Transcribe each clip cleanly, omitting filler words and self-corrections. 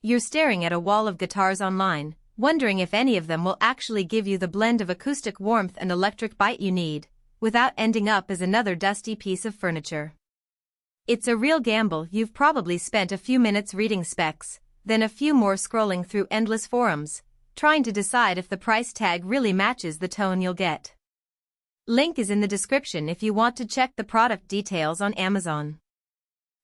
You're staring at a wall of guitars online, wondering if any of them will actually give you the blend of acoustic warmth and electric bite you need, without ending up as another dusty piece of furniture. It's a real gamble. You've probably spent a few minutes reading specs, then a few more scrolling through endless forums, trying to decide if the price tag really matches the tone you'll get. Link is in the description if you want to check the product details on Amazon.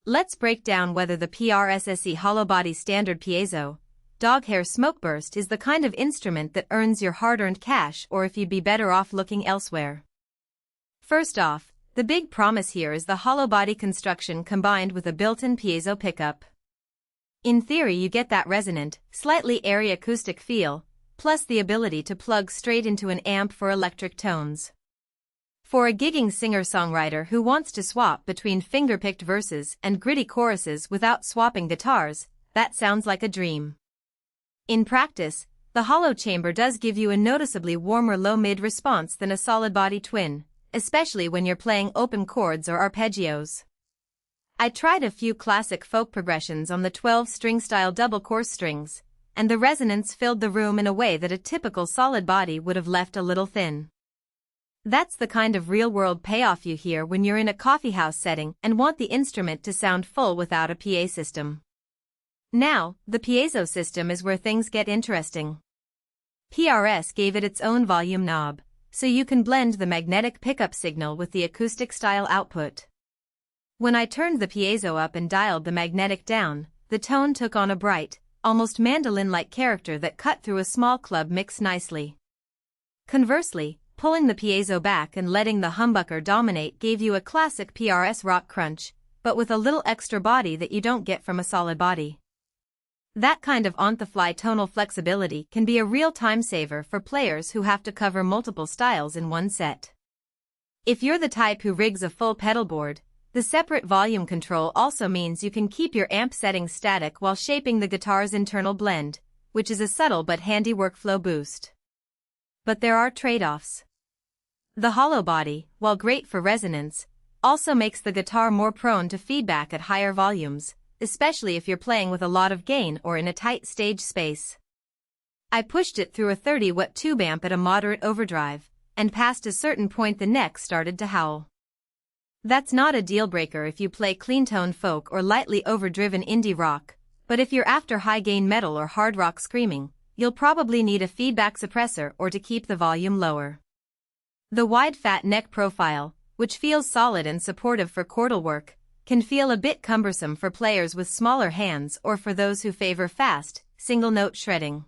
Let's break down whether the PRS SE Hollowbody standard piezo, doghair Smokeburst is the kind of instrument that earns your hard-earned cash or if you'd be better off looking elsewhere. First off, the big promise here is the Hollowbody construction combined with a built-in piezo pickup. In theory you get that resonant, slightly airy acoustic feel, plus the ability to plug straight into an amp for electric tones. For a gigging singer-songwriter who wants to swap between finger-picked verses and gritty choruses without swapping guitars, that sounds like a dream. In practice, the hollow chamber does give you a noticeably warmer low-mid response than a solid-body twin, especially when you're playing open chords or arpeggios. I tried a few classic folk progressions on the 12-string style double coarse strings, and the resonance filled the room in a way that a typical solid body would have left a little thin. That's the kind of real-world payoff you hear when you're in a coffeehouse setting and want the instrument to sound full without a PA system. Now, the piezo system is where things get interesting. PRS gave it its own volume knob, so you can blend the magnetic pickup signal with the acoustic-style output. When I turned the piezo up and dialed the magnetic down, the tone took on a bright, almost mandolin-like character that cut through a small club mix nicely. Conversely, pulling the piezo back and letting the humbucker dominate gave you a classic PRS rock crunch, but with a little extra body that you don't get from a solid body. That kind of on-the-fly tonal flexibility can be a real time saver for players who have to cover multiple styles in one set. If you're the type who rigs a full pedal board, the separate volume control also means you can keep your amp settings static while shaping the guitar's internal blend, which is a subtle but handy workflow boost. But there are trade-offs. The Hollowbody, while great for resonance, also makes the guitar more prone to feedback at higher volumes, especially if you're playing with a lot of gain or in a tight stage space. I pushed it through a 30-watt tube amp at a moderate overdrive, and past a certain point the neck started to howl. That's not a deal-breaker if you play clean-tone folk or lightly overdriven indie rock, but if you're after high-gain metal or hard rock screaming, you'll probably need a feedback suppressor or to keep the volume lower. The wide fat neck profile, which feels solid and supportive for chordal work, can feel a bit cumbersome for players with smaller hands or for those who favor fast, single-note shredding.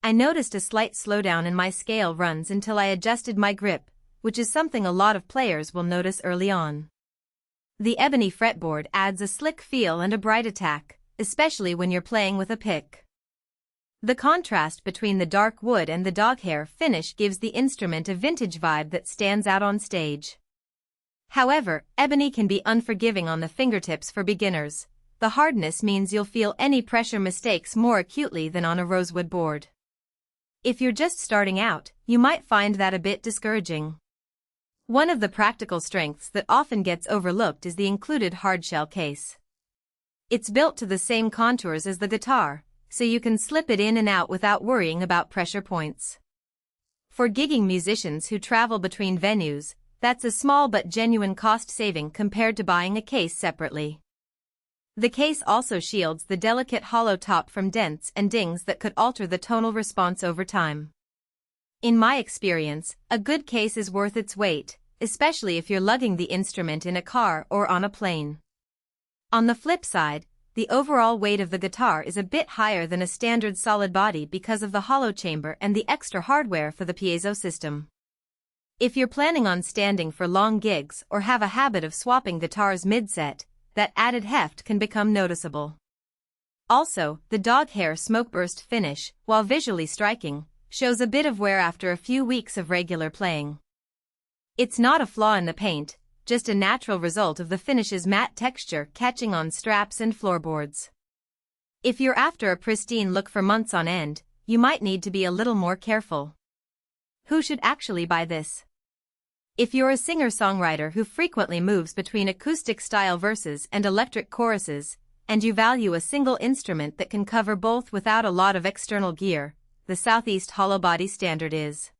I noticed a slight slowdown in my scale runs until I adjusted my grip, which is something a lot of players will notice early on. The Ebony fretboard adds a slick feel and a bright attack, especially when you're playing with a pick. The contrast between the dark wood and the doghair finish gives the instrument a vintage vibe that stands out on stage. However, Ebony can be unforgiving on the fingertips for beginners. The hardness means you'll feel any pressure mistakes more acutely than on a rosewood board. If you're just starting out, you might find that a bit discouraging. One of the practical strengths that often gets overlooked is the included hardshell case. It's built to the same contours as the guitar, so you can slip it in and out without worrying about pressure points. For gigging musicians who travel between venues, that's a small but genuine cost saving compared to buying a case separately. The case also shields the delicate hollow top from dents and dings that could alter the tonal response over time. In my experience, a good case is worth its weight, especially if you're lugging the instrument in a car or on a plane. On the flip side, the overall weight of the guitar is a bit higher than a standard solid body because of the hollow chamber and the extra hardware for the piezo system. If you're planning on standing for long gigs or have a habit of swapping guitars mid-set, that added heft can become noticeable. Also, the doghair Smokeburst finish, while visually striking, shows a bit of wear after a few weeks of regular playing. It's not a flaw in the paint, just a natural result of the finish's matte texture catching on straps and floorboards. If you're after a pristine look for months on end, you might need to be a little more careful. Who should actually buy this? If you're a singer-songwriter who frequently moves between acoustic-style verses and electric choruses, and you value a single instrument that can cover both without a lot of external gear, the Southeast Hollowbody standard is.